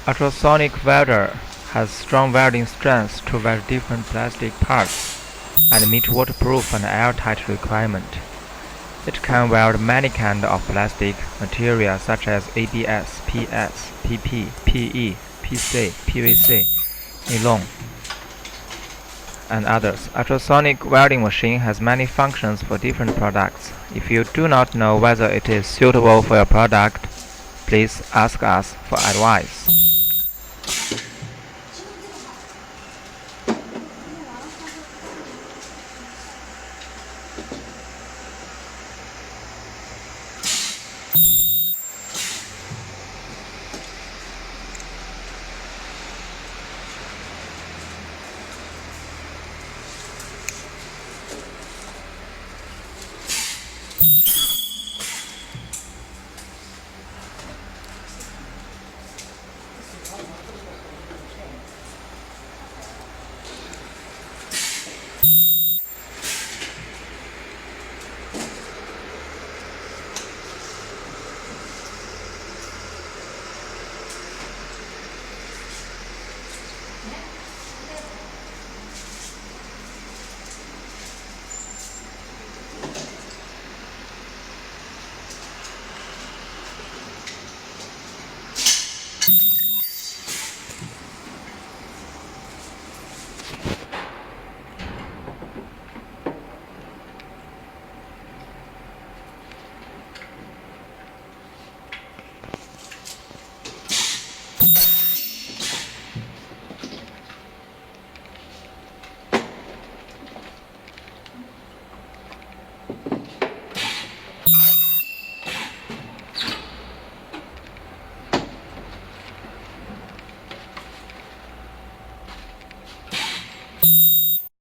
Ultrasonic welder has strong welding strength to weld different plastic parts and meet waterproof and airtight requirement. It can weld many kinds of plastic material such as ABS, PS, PP, PE, PC, PVC, nylon, and others. Ultrasonic welding machine has many functions for different products. If you do not know whether it is suitable for your product, please ask us for advice.